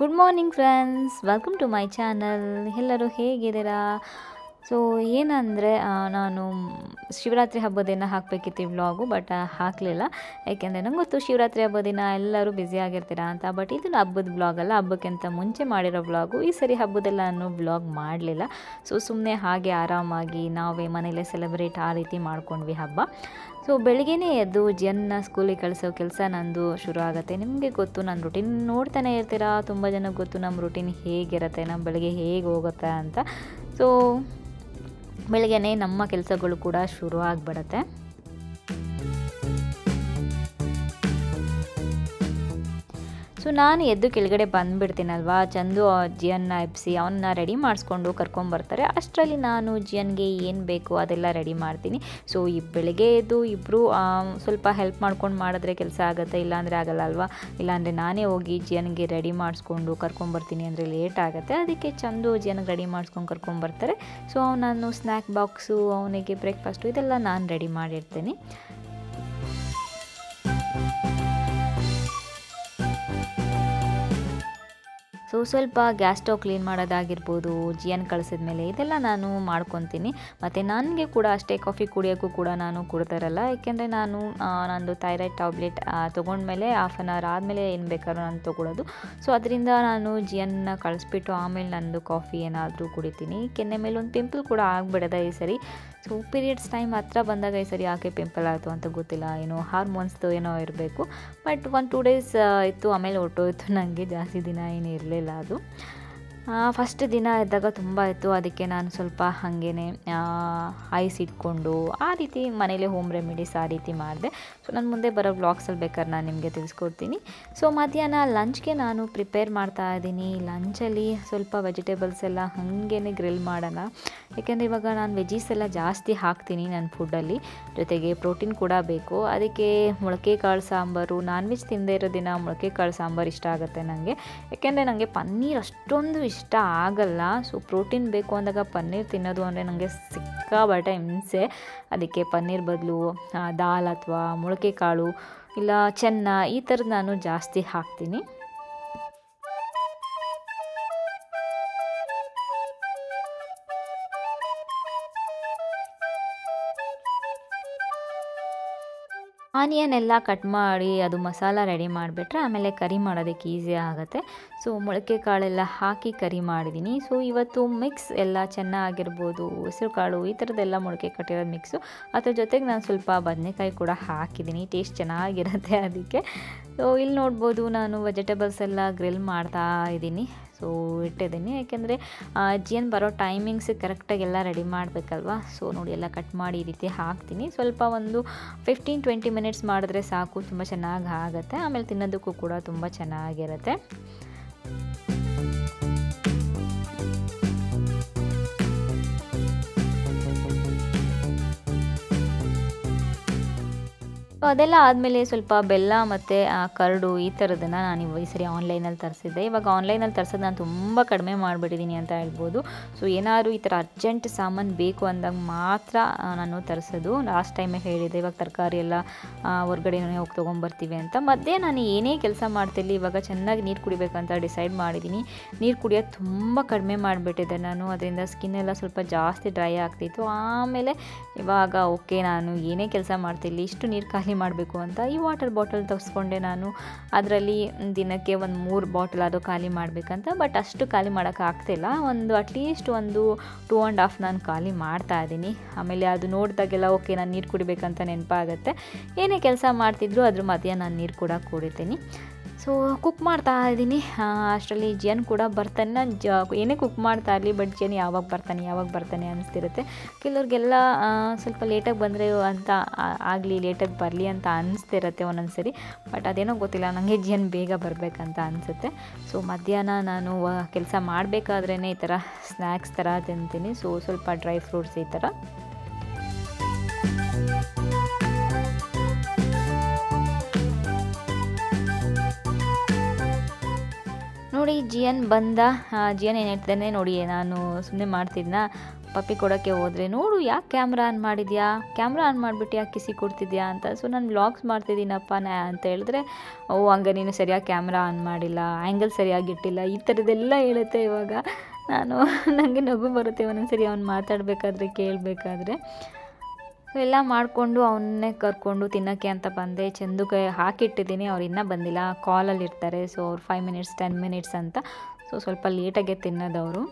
Good morning friends, welcome to my channel. ಎಲ್ಲರೂ ಹೇಗಿದ್ದೀರಾ? So ಏನಂದರೆ ನಾನು ಶಿವರಾತ್ರಿ ಹಬ್ಬದ ದಿನ ಹಾಕಬೇಕಿತ್ತು ಈ ವ್ಲಾಗು, ಬಟ್ ಹಾಕಲಿಲ್ಲ. ಯಾಕೆಂದರೆ ನಂಗೆ ಗೊತ್ತು ಶಿವರಾತ್ರಿ ಹಬ್ಬದ ದಿನ ಎಲ್ಲರೂ ಬ್ಯುಸಿಯಾಗಿರ್ತೀರಾ ಅಂತ. ಬಟ್ ಇದು ಹಬ್ಬದ ವ್ಲಾಗ್ ಅಲ್ಲ, ಹಬ್ಬಕ್ಕಿಂತ ಮುಂಚೆ ಮಾಡಿರೋ ವ್ಲಾಗು. ಈ ಸರಿ ಹಬ್ಬದೆಲ್ಲ ನಾನು ವ್ಲಾಗ್ ಮಾಡಲಿಲ್ಲ. ಸೊ ಸುಮ್ಮನೆ ಹಾಗೆ ಆರಾಮಾಗಿ ನಾವೇ ಮನೇಲೇ ಸೆಲೆಬ್ರೇಟ್ ಆ ರೀತಿ ಮಾಡ್ಕೊಂಡ್ವಿ ಹಬ್ಬ. ಸೊ ಬೆಳಗ್ಗೆನೇ ಎದ್ದು ಜಿಯನ್ನ ಸ್ಕೂಲಿಗೆ ಕಳಿಸೋ ಕೆಲಸ ನಂದು ಶುರು ಆಗುತ್ತೆ. ನಿಮಗೆ ಗೊತ್ತು, ನನ್ನ ರುಟೀನ್ ನೋಡ್ತಾನೆ ಇರ್ತೀರಾ. ತುಂಬ ಜನಕ್ಕೆ ಗೊತ್ತು ನಮ್ಮ ರುಟೀನ್ ಹೇಗಿರುತ್ತೆ, ನಮ್ಮ ಬೆಳಗ್ಗೆ ಹೇಗೆ ಹೋಗುತ್ತೆ ಅಂತ. ಸೊ ಬೆಳಗ್ಗೆನೇ ನಮ್ಮ ಕೆಲಸಗಳು ಕೂಡ ಶುರು ಆಗಿಬಿಡುತ್ತೆ. ಸೊ ನಾನು ಎದ್ದು ಕೆಳಗಡೆ ಬಂದುಬಿಡ್ತೀನಲ್ವಾ, ಚಂದು ಜಿಯನ್ನ ಎಬ್ಬಿಸಿ ಅವನ್ನ ರೆಡಿ ಮಾಡಿಸ್ಕೊಂಡು ಕರ್ಕೊಂಬರ್ತಾರೆ. ಅಷ್ಟರಲ್ಲಿ ನಾನು ಜಿಯನ್ಗೆ ಏನು ಬೇಕು ಅದೆಲ್ಲ ರೆಡಿ ಮಾಡ್ತೀನಿ. ಸೊ ಈ ಬೆಳಗ್ಗೆ ಎದ್ದು ಇಬ್ಬರು ಸ್ವಲ್ಪ ಹೆಲ್ಪ್ ಮಾಡ್ಕೊಂಡು ಮಾಡಿದ್ರೆ ಕೆಲಸ ಆಗುತ್ತೆ, ಇಲ್ಲಾಂದರೆ ಆಗಲ್ಲ ಅಲ್ವಾ. ಇಲ್ಲಾಂದರೆ ನಾನೇ ಹೋಗಿ ಜಿಯನ್ಗೆ ರೆಡಿ ಮಾಡಿಸ್ಕೊಂಡು ಕರ್ಕೊಂಬರ್ತೀನಿ ಅಂದರೆ ಲೇಟ್ ಆಗುತ್ತೆ. ಅದಕ್ಕೆ ಚಂದು ಜಿಯನ್ಗೆ ರೆಡಿ ಮಾಡಿಸ್ಕೊಂಡು ಕರ್ಕೊಂಬರ್ತಾರೆ. ಸೊ ನಾನು ಸ್ನ್ಯಾಕ್ ಬಾಕ್ಸು, ಅವನಿಗೆ ಬ್ರೇಕ್ಫಾಸ್ಟು ಇದೆಲ್ಲ ನಾನು ರೆಡಿ ಮಾಡಿರ್ತೀನಿ. ಸೊ ಸ್ವಲ್ಪ ಗ್ಯಾಸ್ ಸ್ಟವ್ ಕ್ಲೀನ್ ಮಾಡೋದಾಗಿರ್ಬೋದು, ಜಿಯನ್ ಕಳಿಸಿದ ಮೇಲೆ ಇದೆಲ್ಲ ನಾನು ಮಾಡ್ಕೊತೀನಿ. ಮತ್ತು ನನಗೆ ಕೂಡ ಅಷ್ಟೇ, ಕಾಫಿ ಕುಡಿಯೋಕ್ಕೂ ಕೂಡ ನಾನು ಕೊಡ್ತಾರಲ್ಲ. ಏಕೆಂದರೆ ನಾನು ನಂದು ಥೈರಾಯ್ಡ್ ಟ್ಯಾಬ್ಲೆಟ್ ತೊಗೊಂಡ್ಮೇಲೆ ಹಾಫ್ ಆನ್ ಅವರ್ ಆದಮೇಲೆ ಏನು ಬೇಕಾದ್ರೂ ನಾನು ತೊಗೊಳ್ಳೋದು. ಸೊ ಅದರಿಂದ ನಾನು ಜಿಯನ್ನ ಕಳಿಸ್ಬಿಟ್ಟು ಆಮೇಲೆ ನಂದು ಕಾಫಿ ಏನಾದರೂ ಕುಡಿತೀನಿ. ಕೆನ್ನೆ ಮೇಲೆ ಒಂದು ಪಿಂಪಲ್ ಕೂಡ ಆಗಿಬಿಡದೆ ಈ ಸರಿ. ಸೊ ಪೀರಿಯಡ್ಸ್ ಟೈಮ್ ಹತ್ರ ಬಂದಾಗ ಈ ಸರಿ ಯಾಕೆ ಪಿಂಪಲ್ ಆಯಿತು ಅಂತ ಗೊತ್ತಿಲ್ಲ, ಏನೋ ಹಾರ್ಮೋನ್ಸ್ದು ಏನೋ ಇರಬೇಕು. ಬಟ್ 1-2 ಡೇಸ್ ಇತ್ತು, ಆಮೇಲೆ ಹೊರಟೋಯ್ತು. ನನಗೆ ಜಾಸ್ತಿ ದಿನ ಏನು ಇರಲಿಲ್ಲ ಅದು. ಫಸ್ಟ್ ದಿನ ಇದ್ದಾಗ ತುಂಬ ಇತ್ತು, ಅದಕ್ಕೆ ನಾನು ಸ್ವಲ್ಪ ಹಾಗೇ ಐಸ್ ಇಟ್ಕೊಂಡು ಆ ರೀತಿ ಮನೇಲಿ ಹೋಮ್ ರೆಮಿಡೀಸ್ ಆ ರೀತಿ ಮಾಡಿದೆ. ಸೊ ನಾನು ಮುಂದೆ ಬರೋ ವ್ಲಾಗ್ಸಲ್ಲಿ ಬೇಕಾದ್ರೆ ನಾನು ನಿಮಗೆ ತಿಳಿಸ್ಕೊಡ್ತೀನಿ. ಸೊ ಮಧ್ಯಾಹ್ನ ಲಂಚ್ಗೆ ನಾನು ಪ್ರಿಪೇರ್ ಮಾಡ್ತಾ ಇದ್ದೀನಿ. ಲಂಚಲ್ಲಿ ಸ್ವಲ್ಪ ವೆಜಿಟೇಬಲ್ಸ್ ಎಲ್ಲ ಹಾಗೇ ಗ್ರಿಲ್ ಮಾಡೋಣ. ಯಾಕೆಂದರೆ ಇವಾಗ ನಾನು ವೆಜೀಸ್ ಎಲ್ಲ ಜಾಸ್ತಿ ಹಾಕ್ತೀನಿ ನನ್ನ ಫುಡ್ಡಲ್ಲಿ, ಜೊತೆಗೆ ಪ್ರೋಟೀನ್ ಕೂಡ ಬೇಕು. ಅದಕ್ಕೆ ಮೊಳಕೆ ಕಾಳು ಸಾಂಬಾರು, ನಾನ್ ವೆಜ್ ತಿಂದೇ ಇರೋ ದಿನ ಮೊಳಕೆ ಕಾಳು ಸಾಂಬಾರು ಇಷ್ಟ ಆಗುತ್ತೆ ನನಗೆ. ಯಾಕೆಂದರೆ ನನಗೆ ಪನ್ನೀರ್ ಅಷ್ಟೊಂದು ಇಷ್ಟ ಆಗಲ್ಲ. ಸೊ ಪ್ರೋಟೀನ್ ಬೇಕು ಅಂದಾಗ ಪನ್ನೀರ್ ತಿನ್ನೋದು ಅಂದರೆ ನನಗೆ ಸಿಕ್ಕಾಬಟ್ಟೆ ಹಿಂಸೆ. ಅದಕ್ಕೆ ಪನ್ನೀರ್ ಬದಲು ದಾಲ್ ಅಥವಾ ಮೊಳಕೆ ಕಾಳು ಇಲ್ಲ ಚೆನ್ನ ಈ ಥರದ್ದು ನಾನು ಜಾಸ್ತಿ ಹಾಕ್ತೀನಿ. ಆನಿಯನ್ ಎಲ್ಲ ಕಟ್ ಮಾಡಿ ಅದು ಮಸಾಲ ರೆಡಿ ಮಾಡಿಬಿಟ್ರೆ ಆಮೇಲೆ ಕರಿ ಮಾಡೋದಕ್ಕೆ ಈಸಿ ಆಗುತ್ತೆ. ಸೊ ಮೊಳಕೆ ಕಾಳೆಲ್ಲ ಹಾಕಿ ಕರಿ ಮಾಡಿದ್ದೀನಿ. ಸೊ ಇವತ್ತು ಮಿಕ್ಸ್ ಎಲ್ಲ ಚೆನ್ನಾಗಿರ್ಬೋದು, ಹೆಸರು ಕಾಳು ಈ ಥರದ್ದೆಲ್ಲ ಮೊಳಕೆ ಕಟ್ಟಿರೋದು ಮಿಕ್ಸು. ಅದ್ರ ಜೊತೆಗೆ ನಾನು ಸ್ವಲ್ಪ ಬದನೆಕಾಯಿ ಕೂಡ ಹಾಕಿದ್ದೀನಿ, ಟೇಸ್ಟ್ ಚೆನ್ನಾಗಿರುತ್ತೆ ಅದಕ್ಕೆ. ಸೊ ಇಲ್ಲಿ ನೋಡ್ಬೋದು, ನಾನು ವೆಜಿಟೇಬಲ್ಸ್ ಎಲ್ಲ ಗ್ರಿಲ್ ಮಾಡ್ತಾ ಇದ್ದೀನಿ. ಸೊ ಇಟ್ಟಿದ್ದೀನಿ, ಯಾಕೆಂದರೆ ಜಿಯನ್ ಬರೋ ಟೈಮಿಂಗ್ಸ್ ಕರೆಕ್ಟಾಗಿ ಎಲ್ಲ ರೆಡಿ ಮಾಡಬೇಕಲ್ವ. ಸೊ ನೋಡಿ ಎಲ್ಲ ಕಟ್ ಮಾಡಿ ಈ ರೀತಿ ಹಾಕ್ತೀನಿ. ಸ್ವಲ್ಪ ಒಂದು 15-20 ಮಿನಿಟ್ಸ್ ಮಾಡಿದ್ರೆ ಸಾಕು, ತುಂಬ ಚೆನ್ನಾಗಿ ಆಗುತ್ತೆ. ಆಮೇಲೆ ತಿನ್ನೋದಕ್ಕೂ ಕೂಡ ತುಂಬ ಚೆನ್ನಾಗಿರುತ್ತೆ. ಅದೆಲ್ಲ ಆದಮೇಲೆ ಸ್ವಲ್ಪ ಬೆಲ್ಲ ಮತ್ತು ಕರಡು ಈ ಥರದನ್ನು ನಾನು ಈ ಸರಿ ಆನ್ಲೈನಲ್ಲಿ ತರಿಸಿದ್ದೆ. ಇವಾಗ ಆನ್ಲೈನಲ್ಲಿ ತರಿಸೋದು ನಾನು ತುಂಬ ಕಡಿಮೆ ಮಾಡಿಬಿಟ್ಟಿದ್ದೀನಿ ಅಂತ ಹೇಳ್ಬೋದು. ಸೊ ಏನಾದ್ರು ಈ ಥರ ಅರ್ಜೆಂಟ್ ಸಾಮಾನು ಬೇಕು ಅಂದಾಗ ಮಾತ್ರ ನಾನು ತರಿಸೋದು. ಲಾಸ್ಟ್ ಟೈಮೇ ಹೇಳಿದೆ, ಇವಾಗ ತರಕಾರಿ ಎಲ್ಲ ಹೊರ್ಗಡೆನೇ ಹೋಗಿ ತೊಗೊಂಬರ್ತೀವಿ ಅಂತ. ಮಧ್ಯೆ ನಾನು ಏನೇ ಕೆಲಸ ಮಾಡ್ತಿರಲಿ, ಇವಾಗ ಚೆನ್ನಾಗಿ ನೀರು ಕುಡಿಬೇಕಂತ ಡಿಸೈಡ್ ಮಾಡಿದ್ದೀನಿ. ನೀರು ಕುಡಿಯೋದು ತುಂಬ ಕಡಿಮೆ ಮಾಡಿಬಿಟ್ಟಿದ್ದೆ ನಾನು, ಅದರಿಂದ ಸ್ಕಿನ್ನೆಲ್ಲ ಸ್ವಲ್ಪ ಜಾಸ್ತಿ ಡ್ರೈ ಆಗ್ತಿತ್ತು. ಆಮೇಲೆ ಇವಾಗ ಓಕೆ, ನಾನು ಏನೇ ಕೆಲಸ ಮಾಡ್ತಿರಲಿ ಇಷ್ಟು ನೀರು ಖಾಲಿ ಮಾಡಬೇಕು ಅಂತ ಈ ವಾಟರ್ ಬಾಟಲ್ ತರಿಸ್ಕೊಂಡೆ ನಾನು. ಅದರಲ್ಲಿ ದಿನಕ್ಕೆ ಒಂದು 3 ಬಾಟಲ್ ಅದು ಖಾಲಿ ಮಾಡಬೇಕಂತ. ಬಟ್ ಅಷ್ಟು ಖಾಲಿ ಮಾಡೋಕ್ಕೆ ಆಗ್ತಿಲ್ಲ. ಅಟ್ಲೀಸ್ಟ್ 2.5 ನಾನು ಖಾಲಿ ಮಾಡ್ತಾ ಇದ್ದೀನಿ. ಆಮೇಲೆ ಅದು ನೋಡಿದಾಗೆಲ್ಲ ಓಕೆ, ನಾನು ನೀರು ಕುಡಿಬೇಕಂತ ನೆನಪಾಗುತ್ತೆ. ಏನೇ ಕೆಲಸ ಮಾಡ್ತಿದ್ರು ಅದ್ರ ಮಧ್ಯೆ ನಾನು ನೀರು ಕೂಡ ಕುಡಿತೀನಿ. ಸೊ ಕುಕ್ ಮಾಡ್ತಾ ಇದ್ದೀನಿ. ಅಷ್ಟರಲ್ಲಿ ಜಿಯನ್ ಕೂಡ ಬರ್ತಾನೆ. ನಾನು ಏನೇ ಕುಕ್ ಮಾಡ್ತಾ ಇರಲಿ, ಬಟ್ ಜಿಯನ್ ಯಾವಾಗ ಬರ್ತಾನೆ ಅನಿಸ್ತಿರುತ್ತೆ. ಕೆಲವ್ರಿಗೆಲ್ಲ ಸ್ವಲ್ಪ ಲೇಟಾಗಿ ಬಂದರೆ ಅಂತ ಆಗಲಿ, ಲೇಟಾಗಿ ಬರಲಿ ಅಂತ ಅನಿಸ್ತಿರುತ್ತೆ ಒಂದೊಂದು ಸರಿ. ಬಟ್ ಅದೇನೋ ಗೊತ್ತಿಲ್ಲ, ನನಗೆ ಜಿಯನ್ ಬೇಗ ಬರಬೇಕಂತ ಅನಿಸುತ್ತೆ. ಸೊ ಮಧ್ಯಾಹ್ನ ನಾನು ಕೆಲಸ ಮಾಡಬೇಕಾದ್ರೇ ಈ ಥರ ಸ್ನ್ಯಾಕ್ಸ್ ಥರ ತಿಂತೀನಿ. ಸೊ ಸ್ವಲ್ಪ ಡ್ರೈ ಫ್ರೂಟ್ಸ್ ಈ ಥರ. ನೋಡಿ ಜಿಯನ್ ಬಂದ. ಜಿಯನ್ ಏನು ಹೇಳ್ತಾನೆ ನೋಡಿ, ನಾನು ಸುಮ್ಮನೆ ಮಾಡ್ತಿದ್ನ ಪಪ್ಪಿ ಕೊಡೋಕ್ಕೆ ಹೋದರೆ, ನೋಡು ಯಾಕೆ ಕ್ಯಾಮ್ರಾ ಆನ್ ಮಾಡಿದ್ಯಾ, ಕ್ಯಾಮ್ರಾ ಆನ್ ಮಾಡಿಬಿಟ್ಟು ಯಾಕೆ ಕಿಸಿ ಕೊಡ್ತಿದ್ಯಾ ಅಂತ. ಸೊ ನಾನು ವ್ಲಾಗ್ಸ್ ಮಾಡ್ತಿದ್ದೀನಪ್ಪ ಅಂತ ಹೇಳಿದ್ರೆ, ಓ ಹಂಗೆ ನೀನು ಸರಿಯಾಗಿ ಕ್ಯಾಮ್ರಾ ಆನ್ ಮಾಡಿಲ್ಲ, ಆ್ಯಂಗಲ್ ಸರಿಯಾಗಿಟ್ಟಿಲ್ಲ, ಈ ಥರದ್ದೆಲ್ಲ ಹೇಳುತ್ತೆ. ಇವಾಗ ನನಗೆ ನಗು ಬರುತ್ತೆ ಒಂದೊಂದ್ಸರಿ ಅವ್ನು ಮಾತಾಡಬೇಕಾದ್ರೆ ಕೇಳಬೇಕಾದ್ರೆ. ಎಲ್ಲ ಮಾಡಿಕೊಂಡು ಅವನ್ನೇ ಕರ್ಕೊಂಡು ತಿನ್ನೋಕ್ಕೆ ಅಂತ ಬಂದೆ. ಚಂದುಗೆ ಹಾಕಿಟ್ಟಿದ್ದೀನಿ, ಅವ್ರು ಇನ್ನೂ ಬಂದಿಲ್ಲ, ಕಾಲಲ್ಲಿ ಇರ್ತಾರೆ. ಸೊ ಅವ್ರು 5 ಮಿನಿಟ್ಸ್ 10 ಮಿನಿಟ್ಸ್ ಅಂತ. ಸೊ ಸ್ವಲ್ಪ ಲೇಟಾಗೆ ತಿನ್ನೋದವರು.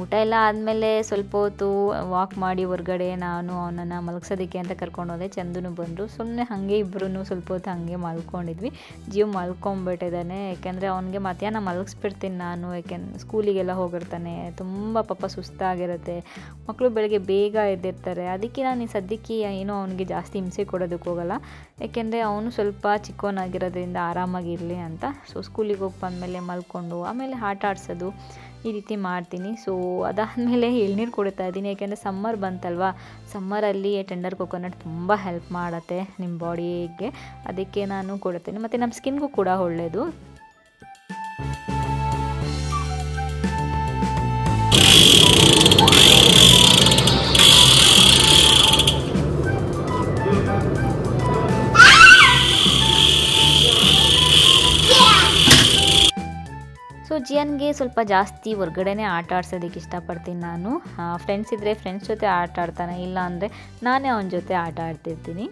ಊಟ ಎಲ್ಲ ಆದಮೇಲೆ ಸ್ವಲ್ಪ ಹೊತ್ತು ವಾಕ್ ಮಾಡಿ ಹೊರಗಡೆ ನಾನು ಅವನನ್ನು ಮಲಗ್ಸೋದಕ್ಕೆ ಅಂತ ಕರ್ಕೊಂಡು ಹೋದೆ. ಚಂದನು ಬಂದರು. ಸುಮ್ಮನೆ ಹಾಗೆ ಇಬ್ಬರೂ ಸ್ವಲ್ಪ ಹೊತ್ತು ಹಾಗೆ ಮಲ್ಕೊಂಡಿದ್ವಿ. ಜೀವ ಮಲ್ಕೊಂಬಿಟ್ಟಿದ್ದಾನೆ, ಯಾಕೆಂದರೆ ಅವನಿಗೆ ಮಧ್ಯಾಹ್ನ ಮಲಗಿಸ್ಬಿಡ್ತೀನಿ ನಾನು, ಯಾಕೆಂದ್ರೆ ಸ್ಕೂಲಿಗೆಲ್ಲ ಹೋಗಿರ್ತಾನೆ. ತುಂಬ ಪಾಪ ಸುಸ್ತಾಗಿರುತ್ತೆ, ಮಕ್ಕಳು ಬೆಳಗ್ಗೆ ಬೇಗ ಎದ್ದಿರ್ತಾರೆ. ಅದಕ್ಕೆ ನಾನು ಸದ್ಯಕ್ಕೆ ಏನೋ ಅವನಿಗೆ ಜಾಸ್ತಿ ಹಿಂಸೆ ಕೊಡೋದಕ್ಕೆ ಹೋಗಲ್ಲ, ಯಾಕೆಂದರೆ ಅವನು ಸ್ವಲ್ಪ ಚಿಕ್ಕವನಾಗಿರೋದ್ರಿಂದ ಆರಾಮಾಗಿರಲಿ ಅಂತ. ಸೊ ಸ್ಕೂಲಿಗೆ ಹೋಗಿ ಬಂದಮೇಲೆ ಮಲ್ಕೊಂಡು ಆಮೇಲೆ ಆಟ ಆಡಿಸೋದು ಈ ರೀತಿ ಮಾಡ್ತೀನಿ. ಸೊ ಅದಾದಮೇಲೆ ಎಳ್ನೀರು ಕೊಡ್ತಾ ಇದ್ದೀನಿ, ಯಾಕೆಂದರೆ ಸಮ್ಮರ್ ಬಂತಲ್ವಾ, ಸಮ್ಮರಲ್ಲಿ ಟೆಂಡರ್ ಕೊಕೊನಟ್ ತುಂಬ ಹೆಲ್ಪ್ ಮಾಡುತ್ತೆ ನಿಮ್ಮ ಬಾಡಿಗೆ, ಅದಕ್ಕೆ ನಾನು ಕೊಡ್ತೀನಿ. ಮತ್ತು ನಮ್ಮ ಸ್ಕಿನ್ಗೂ ಕೂಡ ಒಳ್ಳೆಯದು. ಸೊ ಜಿಯನ್ಗೆ ಸ್ವಲ್ಪ ಜಾಸ್ತಿ ಹೊರ್ಗಡೆನೇ ಆಟ ಆಡ್ಸೋದಕ್ಕೆ ಇಷ್ಟಪಡ್ತೀನಿ ನಾನು. ಫ್ರೆಂಡ್ಸ್ ಇದ್ದರೆ ಫ್ರೆಂಡ್ಸ್ ಜೊತೆ ಆಟ ಆಡ್ತಾನೆ, ಇಲ್ಲ ಅಂದರೆ ನಾನೇ ಅವನ ಜೊತೆ ಆಟ ಆಡ್ತಿರ್ತೀನಿ.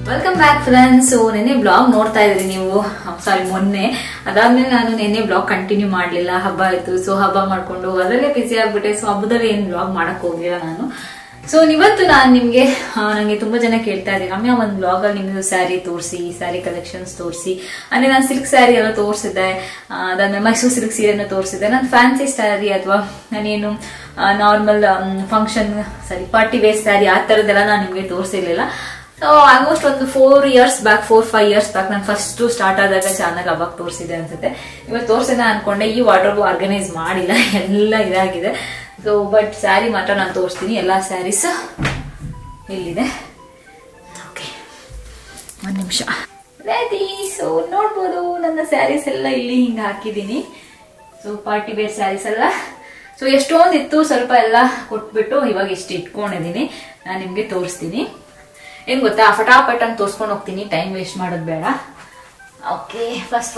Welcome back friends. ಸೊ ನೆನ್ನೆ ಬ್ಲಾಗ್ ನೋಡ್ತಾ ಇದ್ರಿ ನೀವು, ಸಾರಿ ಮೊನ್ನೆ. ಅದಾದ್ಮೇಲೆ ನಾನು ನೆನ್ನೆ ಬ್ಲಾಗ್ ಕಂಟಿನ್ಯೂ ಮಾಡಲಿಲ್ಲ, ಹಬ್ಬ ಆಯಿತು. ಸೊ ಹಬ್ಬ ಮಾಡಿಕೊಂಡು ಅದರಲ್ಲೇ ಬಿಸಿ ಆಗಿಬಿಟ್ಟೆ. ಸೊ ಹಬ್ಬದಲ್ಲಿ ಏನು ಬ್ಲಾಗ್ ಮಾಡೋಕ್ಕೆ ಹೋಗಲಿಲ್ಲ ನಾನು. ಸೊ ಇವತ್ತು ನಾನು ನಿಮಗೆ, ನನಗೆ ತುಂಬ ಜನ ಕೇಳ್ತಾ ಇದ್ದೀನಿ, ರಮ್ಯಾ ಒಂದು ಬ್ಲಾಗಲ್ಲಿ ನಿಮ್ಮದು ಸ್ಯಾರಿ ತೋರಿಸಿ, ಸ್ಯಾರಿ ಕಲೆಕ್ಷನ್ಸ್ ತೋರಿಸಿ. ಅಂದರೆ ನಾನು ಸಿಲ್ಕ್ ಸ್ಯಾರಿ ಎಲ್ಲ ತೋರಿಸಿದ್ದೆ, ಅದಾದ್ಮೇಲೆ ಮೈಸೂರು ಸಿಲ್ಕ್ ಸೀರೆಯನ್ನು ತೋರಿಸಿದ್ದೆ. ನಾನು ಫ್ಯಾನ್ಸಿ ಸ್ಯಾರಿ ಅಥವಾ ನಾನೇನು normal function party wear saree ಆ ಥರದ್ದೆಲ್ಲ ನಾನು ನಿಮಗೆ ತೋರಿಸಿರ್ಲಿಲ್ಲ. ಸೊ ಆಲ್ಮೋಸ್ಟ್ ಒಂದು 4 ಇಯರ್ಸ್ ಬ್ಯಾಕ್, 4-5 ಇಯರ್ಸ್ ಬ್ಯಾಕ್ ನಾನು ಫಸ್ಟ್ ಸ್ಟಾರ್ಟ್ ಆದಾಗ ಚಾನಲ್ ಅವಾಗ ತೋರಿಸಿದೆ ಅನ್ಸುತ್ತೆ. ಇವತ್ತು ತೋರಿಸಿದ ಅನ್ಕೊಂಡೆ, ಈ ವಾರ್ಡ್ರೋಬ್ ಆರ್ಗನೈಸ್ ಮಾಡಿಲ್ಲ, ಎಲ್ಲ ಇದಾಗಿದೆ. ಸೊ ಬಟ್ ಸ್ಯಾರಿ ಮಾತ್ರ ನಾನು ತೋರಿಸ್ತೀನಿ. ಎಲ್ಲ ಸ್ಯಾರೀಸ್ ಇಲ್ಲಿದೆ. ಓಕೆ, ಒಂದು ನಿಮಿಷ ರೆಡಿ. ಸೊ ನೋಡ್ಬೋದು ನನ್ನ ಸ್ಯಾರೀಸ್ ಎಲ್ಲ ಇಲ್ಲಿ ಹಿಂಗೆ ಹಾಕಿದ್ದೀನಿ. ಸೊ ಪಾರ್ಟಿ ವೇರ್ ಸ್ಯಾರೀಸ್ ಎಲ್ಲ. ಸೊ ಎಷ್ಟೊಂದಿತ್ತು, ಸ್ವಲ್ಪ ಎಲ್ಲ ಕೊಟ್ಬಿಟ್ಟು ಇವಾಗ ಎಷ್ಟು ಇಟ್ಕೊಂಡಿದ್ದೀನಿ, ನಾನು ನಿಮಗೆ ತೋರಿಸ್ತೀನಿ. ಏನು ಗೊತ್ತಾ, ಫಟಾಫಟ್ ಅಂತ ತೋರಿಸ್ಕೊಂಡು ಹೋಗ್ತೀನಿ, ಟೈಮ್ ವೇಸ್ಟ್ ಮಾಡೋದು ಬೇಡ. ಓಕೆ, ಫಸ್ಟ್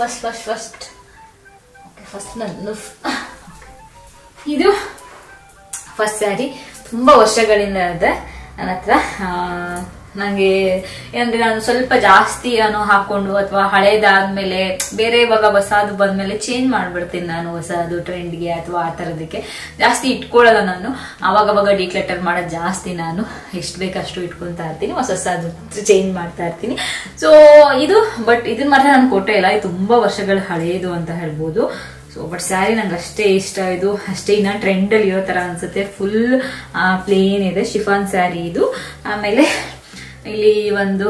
ಓಕೆ, ಫಸ್ಟ್ ನಂದು ಇದು ಫಸ್ಟ್ ಸ್ಯಾರಿ. ತುಂಬ ವರ್ಷಗಳಿಂದ ಇದೆ ನನ್ನ ಹತ್ರ. ನನಗೆ ಏನಂದ್ರೆ, ನಾನು ಸ್ವಲ್ಪ ಜಾಸ್ತಿ ಹಾಕೊಂಡು ಅಥವಾ ಹಳೇದಾದ್ಮೇಲೆ ಬೇರೆ ಇವಾಗ ಹೊಸದು ಬಂದ್ಮೇಲೆ ಚೇಂಜ್ ಮಾಡ್ಬಿಡ್ತೀನಿ ನಾನು, ಹೊಸದು ಟ್ರೆಂಡ್ಗೆ ಅಥವಾ ಆ ಥರದಕ್ಕೆ ಜಾಸ್ತಿ ಇಟ್ಕೊಳ್ಳಲ್ಲ ನಾನು. ಅವಾಗವಾಗ ಡಿಕ್ಲೆಟರ್ ಮಾಡೋದು ಜಾಸ್ತಿ, ನಾನು ಎಷ್ಟು ಬೇಕಷ್ಟು ಇಟ್ಕೊತಾ ಇರ್ತೀನಿ, ಹೊಸದು ಚೇಂಜ್ ಮಾಡ್ತಾ ಇರ್ತೀನಿ. ಸೊ ಇದು, ಬಟ್ ಇದನ್ನ ಮಾತ್ರ ನಾನು ಕೊಟ್ಟೇ ಇಲ್ಲ, ಇದು ತುಂಬ ವರ್ಷಗಳ ಹಳೇದು ಅಂತ ಹೇಳ್ಬೋದು. ಸೊ ಬಟ್ ಸ್ಯಾರಿ ನಂಗೆ ಅಷ್ಟೇ ಇಷ್ಟ, ಇದು ಅಷ್ಟೇ ಇನ್ನ ಟ್ರೆಂಡಲ್ಲಿ ಇರೋ ಥರ ಅನ್ಸುತ್ತೆ. ಫುಲ್ ಪ್ಲೇನ್ ಇದೆ, ಶಿಫಾನ್ ಸ್ಯಾರಿ ಇದು. ಆಮೇಲೆ ಇಲ್ಲಿ ಒಂದು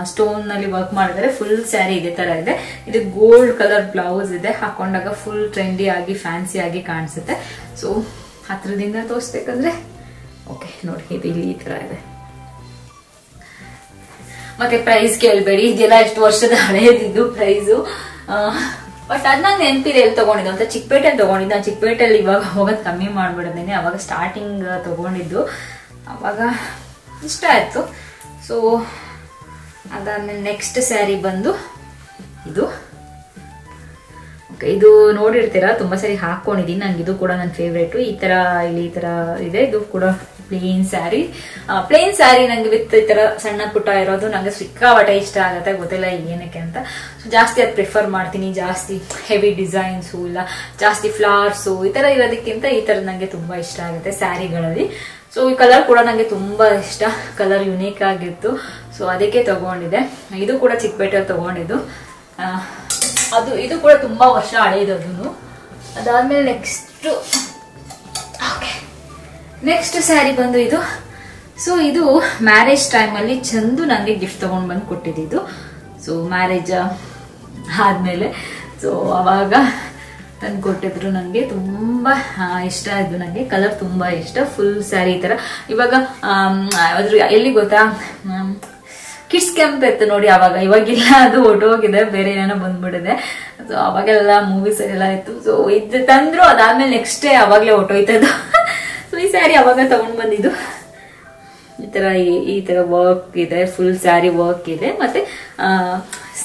ಸ್ಟೋನ್ ನಲ್ಲಿ ವರ್ಕ್ ಮಾಡಿದರೆ ಫುಲ್ ಸ್ಯಾರಿ ಇದೇ ತರ ಇದೆ. ಇದು ಗೋಲ್ಡ್ ಕಲರ್ ಬ್ಲೌಸ್ ಇದೆ, ಹಾಕೊಂಡಾಗ ಫುಲ್ ಟ್ರೆಂಡಿ ಆಗಿ ಫ್ಯಾನ್ಸಿ ಆಗಿ ಕಾಣಿಸುತ್ತೆ. ಸೊ ಹತ್ರದಿಂದ ತೋರಿಸ್ಬೇಕಂದ್ರೆ ಓಕೆ ನೋಡಿ, ಇದು ಇಲ್ಲಿ ಈ ತರ ಇದೆ. ಮತ್ತೆ ಪ್ರೈಸ್ ಕೇಳಬೇಡಿ, ಇದೆಲ್ಲ ಎಷ್ಟು ವರ್ಷದ ಹಳೆಯದಿದ್ದು ಪ್ರೈಸು. ಬಟ್ ಅದ್ ನಂಗೆ ನೆನಪಿದೆ ಎಲ್ಲಿ ತಗೊಂಡಿದ್ದು ಅಂತ, ಚಿಕ್ಕಪೇಟೆಯಲ್ಲಿ ತಗೊಂಡಿದ್ದು. ನಾನು ಚಿಕ್ಕಪೇಟೆಯಲ್ಲಿ ಇವಾಗ ಹೋಗೋದು ಕಮ್ಮಿ ಮಾಡ್ಬಿಡ್ದೇನೆ, ಅವಾಗ ಸ್ಟಾರ್ಟಿಂಗ್ ತಗೊಂಡಿದ್ದು, ಅವಾಗ ಇಷ್ಟ ಆಯ್ತು. ಸೊ ಅದಾದ್ಮೇಲೆ ನೆಕ್ಸ್ಟ್ ಸ್ಯಾರಿ ಬಂದು ಇದು. ಓಕೆ, ಇದು ನೋಡಿರ್ತೀರಾ, ತುಂಬಾ ಸರಿ ಹಾಕೊಂಡಿದ್ದೀನಿ, ನಂಗೆ ಇದು ಕೂಡ ನನ್ನ ಫೇವ್ರೇಟು. ಈ ತರ ಇಲ್ಲಿ ಈ ತರ ಇದೆ, ಇದು ಕೂಡ ಪ್ಲೇನ್ ಸ್ಯಾರಿ. ಪ್ಲೇನ್ ಸ್ಯಾರಿ ನಂಗೆ ವಿತ್ ಈ ತರ ಸಣ್ಣ ಪುಟ್ಟ ಇರೋದು ನಂಗೆ ಸಿಕ್ಕಾಪಟ್ಟೆ ಇಷ್ಟ ಆಗುತ್ತೆ, ಗೊತ್ತಿಲ್ಲ ಏನಕ್ಕೆ ಅಂತ. ಸೊ ಜಾಸ್ತಿ ಅದು ಪ್ರಿಫರ್ ಮಾಡ್ತೀನಿ, ಜಾಸ್ತಿ ಹೆವಿ ಡಿಸೈನ್ಸು ಇಲ್ಲ ಜಾಸ್ತಿ ಫ್ಲವರ್ಸು ಈ ತರ ಇರೋದಕ್ಕಿಂತ ಈ ತರ ನಂಗೆ ತುಂಬಾ ಇಷ್ಟ ಆಗುತ್ತೆ ಸ್ಯಾರಿಗಳಲ್ಲಿ. ಸೊ ಈ ಕಲರ್ ಕೂಡ ನಂಗೆ ತುಂಬಾ ಇಷ್ಟ, ಕಲರ್ ಯುನೀಕ್ ಆಗಿತ್ತು. ಸೊ ಅದಕ್ಕೆ ತಗೊಂಡಿದ್ದೆ. ಇದು ಕೂಡ ಚಿಕ್ಕಪೇಟೆಯಲ್ಲಿ ತಗೊಂಡಿದ್ದು. ಇದು ಕೂಡ ತುಂಬಾ ವರ್ಷ ಹಳೆಯದು. ಅದಾದ್ಮೇಲೆ ನೆಕ್ಸ್ಟ್ ಸ್ಯಾರಿ ಬಂದು ಇದು. ಸೊ ಇದು ಮ್ಯಾರೇಜ್ ಟೈಮಲ್ಲಿ ಚಂದು ನನಗೆ ಗಿಫ್ಟ್ ತಗೊಂಡು ಬಂದು ಕೊಟ್ಟಿದ್ದು. ಸೊ ಮ್ಯಾರೇಜ್ ಆದ್ಮೇಲೆ ಸೊ ಅವಾಗ ತಂದು ಕೊಟ್ಟಿದ್ರು. ನನಗೆ ತುಂಬ ಇಷ್ಟ ಆಯ್ತು. ನನಗೆ ಕಲರ್ ತುಂಬ ಇಷ್ಟ. ಫುಲ್ ಸ್ಯಾರಿ ಈ ಥರ ಇವಾಗ ಅದ್ರ ಎಲ್ಲಿ ಗೊತ್ತಾ, ಕಿಡ್ಸ್ ಕ್ಯಾಂಪ್ ಇತ್ತು ನೋಡಿ ಅವಾಗ. ಇವಾಗಿಲ್ಲ, ಅದು ಹೊಟ್ಟೋಗಿದೆ, ಬೇರೆ ಏನೋ ಬಂದ್ಬಿಟ್ಟಿದೆ. ಸೊ ಅವಾಗೆಲ್ಲ ಮೂವೀಸ್ ಎಲ್ಲ ಇತ್ತು. ಸೊ ಇದು ತಂದ್ರು, ಅದಾದ್ಮೇಲೆ ನೆಕ್ಸ್ಟ್ ಡೇ ಅವಾಗಲೇ ಹೊಟ್ಟೋಯ್ತದ್ದು. ಸೊ ಈ ಸ್ಯಾರಿ ಅವಾಗ ತಗೊಂಡ್ ಬಂದಿದ್ದು. ಈ ತರ ವರ್ಕ್ ಇದೆ, ಫುಲ್ ಸ್ಯಾರಿ ವರ್ಕ್ ಇದೆ. ಮತ್ತೆ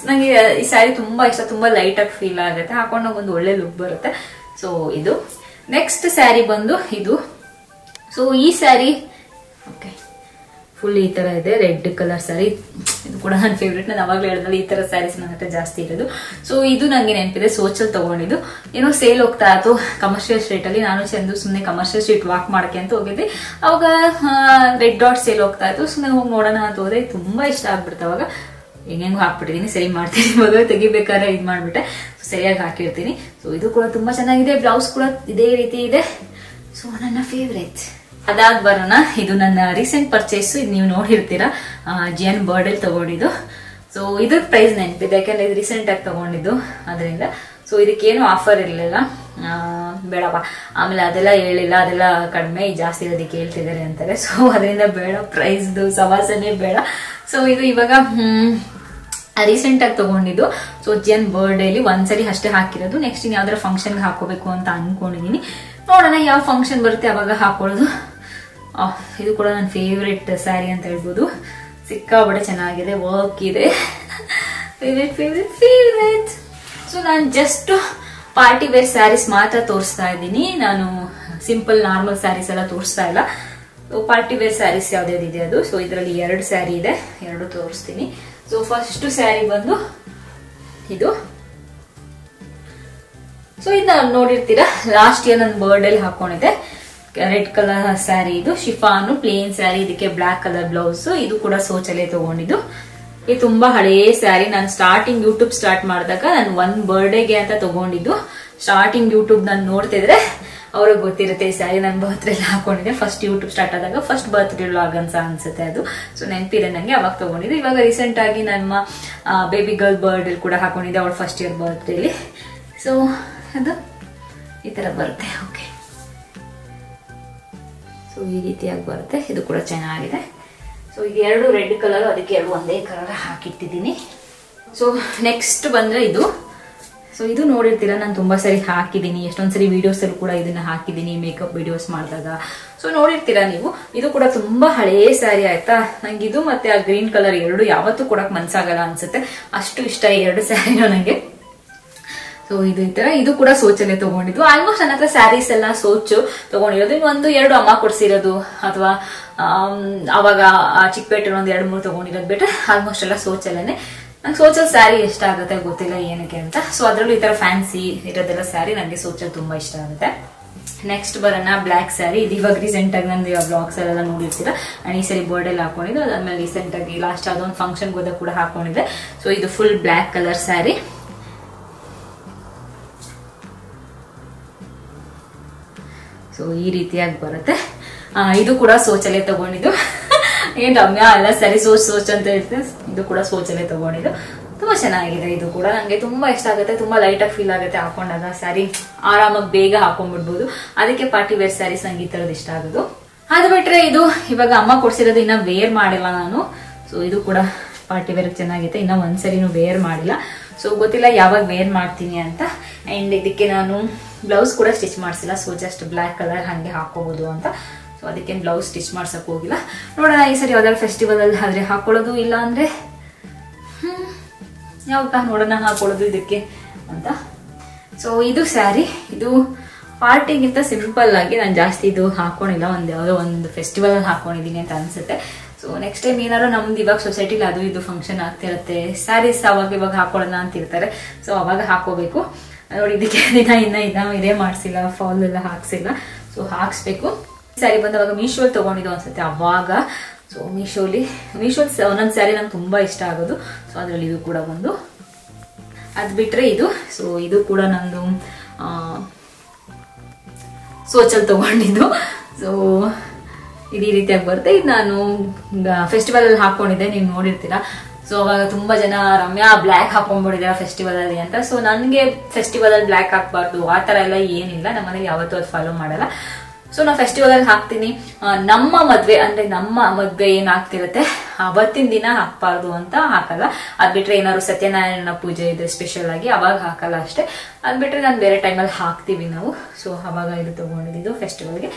ನಂಗೆ ಈ ಸ್ಯಾರಿ ತುಂಬಾ ಇಷ್ಟ, ತುಂಬಾ ಲೈಟ್ ಆಗಿ ಫೀಲ್ ಆಗುತ್ತೆ, ಹಾಕೊಂಡಾಗ ಒಂದು ಒಳ್ಳೆ ಲುಕ್ ಬರುತ್ತೆ. ಸೊ ಇದು ನೆಕ್ಸ್ಟ್ ಸ್ಯಾರಿ ಬಂದು ಇದು. ಸೊ ಈ ಸ್ಯಾರಿ ಓಕೆ ಫುಲ್ ಈ ತರ ಇದೆ, ರೆಡ್ ಕಲರ್ ಸ್ಯಾರಿ. ಇದು ಕೂಡ ನನ್ನ ಫೇವ್ರೇಟ್. ನಾನು ಅವಾಗಲೇ ಹೇಳಿದ್ರೆ ಈ ತರ ಸ್ಯಾರೀಸ್ ನನ್ನ ಹತ್ರ ಜಾಸ್ತಿ ಇರೋದು. ಸೊ ಇದು ನಂಗೆ ನೆನಪಿದೆ, ಸೋಚಲ್ ತಗೊಂಡಿದ್ದು. ಏನೋ ಸೇಲ್ ಹೋಗ್ತಾ ಇತ್ತು ಕಮರ್ಷಿಯಲ್ ಸ್ಟ್ರೀಟ್ ಅಲ್ಲಿ. ನಾನು ಚಂದು ಸುಮ್ಮನೆ ಕಮರ್ಷಿಯಲ್ ಸ್ಟ್ರೀಟ್ ವಾಕ್ ಮಾಡಕ್ಕೆ ಅಂತ ಹೋಗಿದ್ದೆ. ಅವಾಗ ರೆಡ್ ಡಾಟ್ ಸೇಲ್ ಹೋಗ್ತಾ ಇತ್ತು. ಸುಮ್ಮನೆ ಹೋಗಿ ನೋಡೋಣ ಅಂತ ಹೋದ್ರೆ ತುಂಬಾ ಇಷ್ಟ ಆಗ್ಬಿಡ್ತು. ಅವಾಗ ಹೆಂಗೂ ಹಾಕ್ಬಿಟ್ಟಿದೀನಿ, ಸರಿ ಮಾಡ್ತೀನಿ. ಮದುವೆ ತೆಗಿಬೇಕಾದ್ರೆ ಇದು ಮಾಡ್ಬಿಟ್ಟೆ, ಸರಿಯಾಗಿ ಹಾಕಿರ್ತೀನಿ. ಸೊ ಇದು ಕೂಡ ತುಂಬಾ ಚೆನ್ನಾಗಿದೆ. ಬ್ಲೌಸ್ ಕೂಡ ಇದೇ ರೀತಿ ಇದೆ. ಸೊ ನನ್ನ ಫೇವ್ರೇಟ್. ಅದಾದ ಬರೋಣ, ಇದು ನನ್ನ ರೀಸೆಂಟ್ ಪರ್ಚೇಸ್. ಇದು ನೀವು ನೋಡಿರ್ತೀರಾ, ಜಿಯನ್ ಬರ್ಡೇ ತಗೊಂಡಿದ್ದು. ಸೊ ಇದ್ರ ಪ್ರೈಸ್ ನೆನಪಿದೆ, ಯಾಕಂದ್ರೆ ಇದು ರೀಸೆಂಟ್ ಆಗಿ ತಗೊಂಡಿದ್ದು ಅದರಿಂದ. ಸೊ ಇದಕ್ಕೇನು ಆಫರ್ ಇರಲಿಲ್ಲ, ಬೇಡಪ್ಪ. ಆಮೇಲೆ ಅದೆಲ್ಲ ಹೇಳಿಲ್ಲ, ಅದೆಲ್ಲ ಕಡಿಮೆ ಜಾಸ್ತಿ ಇರೋದಕ್ಕೆ ಹೇಳ್ತಿದ್ದಾರೆ ಅಂತಾರೆ. ಸೊ ಅದರಿಂದ ಬೇಡ, ಪ್ರೈಸ್ದು ಸವಾಸನೆ ಬೇಡ. ಸೊ ಇದು ಇವಾಗ ರೀಸೆಂಟ್ ಆಗಿ ತಗೊಂಡಿದ್ದು. ಸೊ ಜಿಯನ್ ಬರ್ಡೇಲಿ ಒಂದ್ಸರಿ ಅಷ್ಟೇ ಹಾಕಿರೋದು. ನೆಕ್ಸ್ಟ್ ಇನ್ ಯಾವ್ದಾರ ಫಂಕ್ಷನ್ಗೆ ಹಾಕೋಬೇಕು ಅಂತ ಅನ್ಕೊಂಡಿದೀನಿ. ನೋಡೋಣ ಯಾವ ಫಂಕ್ಷನ್ ಬರುತ್ತೆ ಅವಾಗ ಹಾಕೊಳ್ಳೋದು. ಇದು ಕೂಡ ನನ್ನ ಫೇವ್ರೆಟ್ ಸ್ಯಾರಿ ಅಂತ ಹೇಳ್ಬೋದು. ಸಿಕ್ಕಾಬಟ್ಟೆ ಚೆನ್ನಾಗಿದೆ, ವರ್ಕ್ ಇದೆ. Favourite favourite favourite. ಸೊ ನಾನು ಜಸ್ಟ್ ಪಾರ್ಟಿ ವೇರ್ ಸ್ಯಾರೀಸ್ ಮಾತ್ರ ತೋರಿಸ್ತಾ ಇದ್ದೀನಿ. ನಾನು ಸಿಂಪಲ್ ನಾರ್ಮಲ್ ಸ್ಯಾರೀಸ್ ಎಲ್ಲ ತೋರಿಸ್ತಾ ಇಲ್ಲ. ಪಾರ್ಟಿ ವೇರ್ ಸ್ಯಾರೀಸ್ ಯಾವ್ದಾವ್ದಿದೆ ಅದು. ಸೊ ಇದರಲ್ಲಿ 2 ಸ್ಯಾರಿ ಇದೆ, 2 ತೋರಿಸ್ತೀನಿ. ಸೊ ಫಸ್ಟ್ ಸ್ಯಾರಿ ಬಂದು ಇದು. ಸೊ ಇದನ್ನ ನೋಡಿರ್ತೀರಾ, ಲಾಸ್ಟ್ ಇಯರ್ ನನ್ನ ಬರ್ಡೇಲಿ ಹಾಕೊಂಡಿದ್ದೆ. ರೆಡ್ ಕಲರ್ ಸ್ಯಾರಿ ಇದು. ಶಿಫಾನು ಪ್ಲೇನ್ ಸ್ಯಾರಿ, ಇದಕ್ಕೆ ಬ್ಲಾಕ್ ಕಲರ್ ಬ್ಲೌಸ್. ಇದು ಕೂಡ ಸೋಚಲೆ ತಗೊಂಡಿದ್ದು. ಇದು ತುಂಬಾ ಹಳೆಯ ಸ್ಯಾರಿ. ನಾನು ಸ್ಟಾರ್ಟಿಂಗ್ ಯೂಟ್ಯೂಬ್ ಸ್ಟಾರ್ಟ್ ಮಾಡಿದಾಗ ನಾನು 1 ಬರ್ಡೇಗೆ ಅಂತ ತಗೊಂಡಿದ್ದು. ಸ್ಟಾರ್ಟಿಂಗ್ ಯೂಟ್ಯೂಬ್ ನಾನು ನೋಡ್ತಿದ್ರೆ ಅವ್ರಿಗೆ ಗೊತ್ತಿರುತ್ತೆ ಈ ಸ್ಯಾರಿ. ನಾನು ಬರ್ತ್ಡೇ ಹಾಕೊಂಡಿದ್ದೆ ಫಸ್ಟ್ ಯೂಟ್ಯೂಬ್ ಸ್ಟಾರ್ಟ್ ಆದಾಗ, ಫಸ್ಟ್ ಬರ್ತ್ಡೇ ವ್ಲಾಗ್ ಅನ್ಸುತ್ತೆ ಅದು. ಸೊ ನೆನಪಿದೆ ನಂಗೆ, ಅವಾಗ ತಗೊಂಡಿದ್ದು. ಇವಾಗ ರೀಸೆಂಟ್ ಆಗಿ ನಮ್ಮ ಬೇಬಿ ಗರ್ಲ್ ಬರ್ಡೇ ಕೂಡ ಹಾಕೊಂಡಿದ್ದೆ, ಅವಳ ಫಸ್ಟ್ ಇಯರ್ ಬರ್ತ್ಡೇಲಿ. ಸೊ ಅದು ಈ ತರ ಬರುತ್ತೆ. ಓಕೆ, ಸೊ ಈ ರೀತಿಯಾಗಿ ಬರುತ್ತೆ. ಇದು ಕೂಡ ಚೆನ್ನಾಗಿದೆ. ಸೊ ಈಗ 2 ರೆಡ್ ಕಲರ್, ಅದಕ್ಕೆ 2 ಒಂದೇ ಕಲರ್ ಹಾಕಿಟ್ಟಿದ್ದೀನಿ. ಸೊ ನೆಕ್ಸ್ಟ್ ಬಂದ್ರೆ ಇದು. ಸೊ ಇದು ನೋಡಿರ್ತೀರಾ, ನಾನು ತುಂಬಾ ಸರಿ ಹಾಕಿದ್ದೀನಿ, ಎಷ್ಟೊಂದ್ಸರಿ ವಿಡಿಯೋಸ್ ಅಲ್ಲಿ ಕೂಡ ಇದನ್ನ ಹಾಕಿದ್ದೀನಿ, ಮೇಕಪ್ ವಿಡಿಯೋಸ್ ಮಾಡಿದಾಗ. ಸೊ ನೋಡಿರ್ತೀರಾ ನೀವು. ಇದು ಕೂಡ ತುಂಬಾ ಹಳೆಯ ಸ್ಯಾರಿ ಆಯ್ತಾ. ನಂಗೆ ಇದು ಮತ್ತೆ ಆ ಗ್ರೀನ್ ಕಲರ್ 2 ಯಾವತ್ತೂ ಕೊಡಕ್ ಮನ್ಸಾಗಲ್ಲ ಅನ್ಸುತ್ತೆ, ಅಷ್ಟು ಇಷ್ಟ ಈ 2 ಸ್ಯಾರಿನೂ ನಂಗೆ. ಸೊ ಇದು ಈ ತರ. ಇದು ಕೂಡ ಸೋಚಲೆ ತಗೊಂಡಿದ್ದು. ಆಲ್ಮೋಸ್ಟ್ ನನ್ನ ಹತ್ರ ಸ್ಯಾರೀಸ್ ಎಲ್ಲ ಸೋಚು ತಗೊಂಡಿರೋದು. ಇನ್ನೊಂದು 2 ಅಮ್ಮ ಕೊಡ್ಸಿರೋದು, ಅಥವಾ ಅವಾಗ ಚಿಕ್ಕಪೇಟೆ 1, 2, 3 ತಗೊಂಡಿರೋದು ಬಿಟ್ರೆ ಆಲ್ಮೋಸ್ಟ್ ಎಲ್ಲ ಸೋಚಲೇನೆ. ನಂಗೆ ಸೋಚಲ್ ಸ್ಯಾರಿ ಇಷ್ಟ ಆಗುತ್ತೆ, ಗೊತ್ತಿಲ್ಲ ಏನಕ್ಕೆ ಅಂತ. ಸೊ ಅದ್ರಲ್ಲೂ ಈ ತರ ಫ್ಯಾನ್ಸಿ ಇರೋದೆಲ್ಲ ಸ್ಯಾರಿ ನಂಗೆ ಸೋಚಲ್ ತುಂಬಾ ಇಷ್ಟ ಆಗುತ್ತೆ. ನೆಕ್ಸ್ಟ್ ಬರೋಣ ಬ್ಲಾಕ್ ಸ್ಯಾರಿ. ಇದು ಇವಾಗ ರೀಸೆಂಟ್ ಆಗಿ ನಂದು ಬ್ಲಾಗ್ಸ್ ಎಲ್ಲ ನೋಡಿರ್ತೀರಾ. ನಾನು ಈ ಸರಿ ಬರ್ಡೇಲಿ ಹಾಕೊಂಡಿದ್ದು, ಅದಾದ್ಮೇಲೆ ರೀಸೆಂಟ್ ಆಗಿ ಲಾಸ್ಟ್ ಅದೊಂದು ಫಂಕ್ಷನ್ ಹೋದಾಗ ಕೂಡ ಹಾಕೊಂಡಿದ್ದೆ. ಸೊ ಇದು full black colour sari. So ಈ ರೀತಿಯಾಗಿ ಬರುತ್ತೆ. ಇದು ಕೂಡ ಸೋಚಲೆ ತಗೊಂಡಿದ್ದು. ಏನ್ ರಮ್ಯಾ ಎಲ್ಲ ಸರಿ ಸೋಚ್ ಅಂತ ಹೇಳ್ತೀನಿ. ಇದು ಕೂಡ ಸೋಚಲೆ ತಗೊಂಡಿದ್ದು. ತುಂಬಾ ಚೆನ್ನಾಗಿದೆ. ಇದು ಕೂಡ ನಂಗೆ ತುಂಬಾ ಇಷ್ಟ ಆಗುತ್ತೆ, ತುಂಬಾ ಲೈಟ್ ಆಗಿ ಫೀಲ್ ಆಗುತ್ತೆ ಹಾಕೊಂಡಾಗ. ಸ್ಯಾರಿ ಆರಾಮಾಗಿ ಬೇಗ ಹಾಕೊಂಡ್ಬಿಡ್ಬೋದು. ಅದಕ್ಕೆ ಪಾರ್ಟಿ ವೇರ್ ಸ್ಯಾರೀಸ್ ನಂಗೆ ಈ ತರದ್ ಇಷ್ಟ ಆಗೋದು. ಅದು ಬಿಟ್ರೆ ಇದು ಇವಾಗ ಅಮ್ಮ ಕೊಡ್ಸಿರೋದು, ಇನ್ನ ವೇರ್ ಮಾಡಿಲ್ಲ ನಾನು. ಸೊ ಇದು ಕೂಡ ಪಾರ್ಟಿ ವೇರ್ ಚೆನ್ನಾಗಿದೆ, ಇನ್ನ ಒಂದ್ಸರಿನೂ ವೇರ್ ಮಾಡಿಲ್ಲ. ಸೊ ಗೊತ್ತಿಲ್ಲ ಯಾವಾಗ ವೇರ್ ಮಾಡ್ತೀನಿ ಅಂತ. ಅಂಡ್ ಇದಕ್ಕೆ ನಾನು ಬ್ಲೌಸ್ ಕೂಡ ಸ್ಟಿಚ್ ಮಾಡಿಸಿಲ್ಲ. ಸೊ ಜಸ್ಟ್ ಬ್ಲಾಕ್ ಕಲರ್ ಹಂಗೆ ಹಾಕೋಬಹುದು ಅಂತ. ಸೊ ಅದಕ್ಕೆ ಬ್ಲೌಸ್ ಸ್ಟಿಚ್ ಮಾಡ್ಸಕ್ ಹೋಗಿಲ್ಲ. ನೋಡೋಣ ಈ ಸರಿ ಯಾವ್ದಾದ್ರು ಫೆಸ್ಟಿವಲ್ ಅಲ್ಲಿ ಆದ್ರೆ ಹಾಕೊಳ್ಳೋದು, ಇಲ್ಲ ಅಂದ್ರೆ ಯಾವಾಗ ನೋಡೋಣ ಹಾಕೊಳ್ಳೋದು ಇದಕ್ಕೆ ಅಂತ. ಸೊ ಇದು ಸ್ಯಾರಿ. ಇದು ಪಾರ್ಟಿಗಿಂತ ಸಿಂಪಲ್ ಆಗಿ ನಾನು ಜಾಸ್ತಿ ಇದು ಹಾಕೊಂಡಿಲ್ಲ. ಯಾವುದೋ ಒಂದು ಫೆಸ್ಟಿವಲ್ ಅಲ್ಲಿ ಹಾಕೊಂಡಿದೀನಿ ಅಂತ ಅನ್ಸುತ್ತೆ. ಸೊ ನೆಕ್ಸ್ಟ್ ಟೈಮ್ ಏನಾದ್ರು ನಮ್ದು ಇವಾಗ ಸೊಸೈಟಿಲಿ ಅದು ಇದು ಫಂಕ್ಷನ್ ಆಗ್ತಿರುತ್ತೆ, ಸ್ಯಾರೀಸ್ ಅವಾಗ ಇವಾಗ ಹಾಕೊಳ್ಳೋಣ ಅಂತಿರ್ತಾರೆ. ಸೊ ಅವಾಗ ಹಾಕೋಬೇಕು. ನೋಡಿ ಇದಕ್ಕೆ ಇನ್ನ ಇದೇ ಮಾಡ್ಸಿಲ್ಲ, ಫಾಲ್ ಎಲ್ಲ ಹಾಕ್ಸಿಲ್ಲ. ಸೊ ಹಾಕ್ಸ್ಬೇಕು. ಸ್ಯಾರಿ ಬಂದವಾಗ ಮೀಶೋಲ್ ತಗೊಂಡಿದ್ದು ಅನ್ಸುತ್ತೆ ಅವಾಗ. ಸೊ ಮೀಶೋಲ್ ಒಂದೊಂದು ಸ್ಯಾರಿ ನಂಗೆ ತುಂಬಾ ಇಷ್ಟ ಆಗೋದು. ಸೊ ಅದ್ರಲ್ಲಿ ಇದು ಕೂಡ ಒಂದು. ಅದ್ ಬಿಟ್ರೆ ಇದು. ಸೊ ಇದು ಕೂಡ ನಂದು ಸೋಚಲ್ ತಗೊಂಡಿದ್ದು. ಸೊ ಇದು ಈ ರೀತಿಯಾಗಿ ಬರುತ್ತೆ. ಇದು ನಾನು ಫೆಸ್ಟಿವಲ್ ಅಲ್ಲಿ ಹಾಕೊಂಡಿದ್ದೆ, ನೀವು ನೋಡಿರ್ತೀರಾ. ಸೊ ಅವಾಗ ತುಂಬಾ ಜನ ರಮ್ಯಾ ಬ್ಲ್ಯಾಕ್ ಹಾಕೊಂಡ್ಬಿಟ್ಟಿದ್ದಾರೆ ಫೆಸ್ಟಿವಲ್ ಅಲ್ಲಿ ಅಂತ. ಸೊ ನನಗೆ ಫೆಸ್ಟಿವಲ್ ಅಲ್ಲಿ ಬ್ಲ್ಯಾಕ್ ಹಾಕ್ಬಾರ್ದು ಆ ತರ ಎಲ್ಲ ಏನಿಲ್ಲ, ನಮ್ಮ ಮನೇಲಿ ಯಾವತ್ತೂ ಅದು ಫಾಲೋ ಮಾಡಲ್ಲ. ಸೊ ನಾವು ಫೆಸ್ಟಿವಲ್ ಅಲ್ಲಿ ಹಾಕ್ತೀನಿ. ನಮ್ಮ ಮದ್ವೆ ಅಂದ್ರೆ ನಮ್ಮ ಮದ್ವೆ ಏನ್ ಆಗ್ತಿರುತ್ತೆ ಅವತ್ತಿನ ದಿನ ಹಾಕ್ಬಾರ್ದು ಅಂತ ಹಾಕಲ್ಲ. ಅದ್ ಬಿಟ್ರೆ ಏನಾದ್ರು ಸತ್ಯನಾರಾಯಣ ಪೂಜೆ ಇದೆ ಸ್ಪೆಷಲ್ ಆಗಿ ಅವಾಗ ಹಾಕಲ್ಲ ಅಷ್ಟೇ. ಅದ್ ಬಿಟ್ರೆ ನಾನು ಬೇರೆ ಟೈಮಲ್ಲಿ ಹಾಕ್ತೀವಿ ನಾವು. ಸೊ ಅವಾಗ ಇದು ತಗೊಂಡಿದ್ದು ಫೆಸ್ಟಿವಲ್ಗೆ,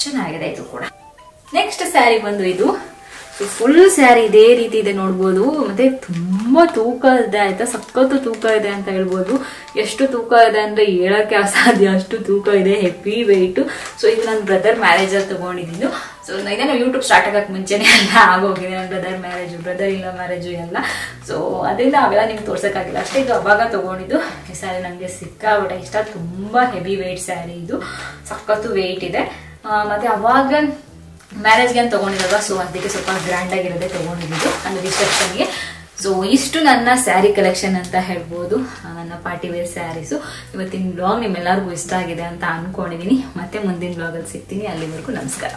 ಚೆನ್ನಾಗಿದೆ ಇದು ಕೂಡ. ನೆಕ್ಸ್ಟ್ ಸ್ಯಾರಿ ಬಂದು ಇದು ಫುಲ್ ಸ್ಯಾರಿ ಇದೇ ರೀತಿ ಇದೆ ನೋಡ್ಬೋದು. ಮತ್ತೆ ತುಂಬಾ ತೂಕ ಇದೆ ಆಯ್ತಾ, ಸಖತ್ತು ತೂಕ ಇದೆ ಅಂತ ಹೇಳ್ಬೋದು. ಎಷ್ಟು ತೂಕ ಇದೆ ಅಂದ್ರೆ ಹೇಳಕ್ಕೆ ಅಸಾಧ್ಯ, ಅಷ್ಟು ತೂಕ ಇದೆ, ಹೆವಿ ವೆಯ್ಟ್. ಸೊ ಇದು ನನ್ನ ಬ್ರದರ್ ಮ್ಯಾರೇಜ್ ಅಲ್ಲಿ ತಗೊಂಡಿದ್ದೀನಿ. ಸೊ ಇದೇನೋ ಯೂಟ್ಯೂಬ್ ಸ್ಟಾರ್ಟ್ ಆಗಕ್ಕೆ ಮುಂಚೆನೆ ಎಲ್ಲ ಆಗೋಗಿದೆ, ನನ್ನ ಬ್ರದರ್ ಮ್ಯಾರೇಜು, ಬ್ರದರ್ ಇಲ್ಲ ಮ್ಯಾರೇಜು ಎಲ್ಲ. ಸೊ ಅದರಿಂದ ಅವೆಲ್ಲ ನಿಮ್ಗೆ ತೋರ್ಸಕ್ಕಾಗಿಲ್ಲ ಅಷ್ಟೇ. ಇದು ಅವಾಗ ತಗೊಂಡಿದ್ದು. ಈ ಸ್ಯಾರಿ ನನಗೆ ಸಿಕ್ಕಾಬಿಟ್ಟೆ ಇಷ್ಟ, ತುಂಬಾ ಹೆವಿ ವೆಯ್ಟ್ ಸ್ಯಾರಿ ಇದು, ಸಖತ್ತು ವೆಯ್ಟ್ ಇದೆ. ಮತ್ತೆ ಅವಾಗ ಮ್ಯಾರೇಜ್ಗೆ ಅಂತ ತಗೊಂಡಿರಲ್ವ, ಸೊ ಅದಕ್ಕೆ ಸ್ವಲ್ಪ ಗ್ರ್ಯಾಂಡ್ ಆಗಿರೋದೇ ತಗೊಂಡಿದ್ದು ಅಂದ್ರೆ ರಿಸೆಪ್ಷನ್ಗೆ. ಸೊ ಇಷ್ಟು ನನ್ನ ಸ್ಯಾರಿ ಕಲೆಕ್ಷನ್ ಅಂತ ಹೇಳ್ಬೋದು, ನನ್ನ ಪಾರ್ಟಿ ವೇರ್ ಸ್ಯಾರೀಸು. ಇವತ್ತಿನ ಬ್ಲಾಗ್ ನಿಮ್ಮೆಲ್ಲರಿಗೂ ಇಷ್ಟ ಆಗಿದೆ ಅಂತ ಅನ್ಕೊಂಡಿದೀನಿ. ಮತ್ತೆ ಮುಂದಿನ ಬ್ಲಾಗಲ್ಲಿ ಸಿಗ್ತೀನಿ. ಅಲ್ಲಿವರೆಗೂ ನಮಸ್ಕಾರ.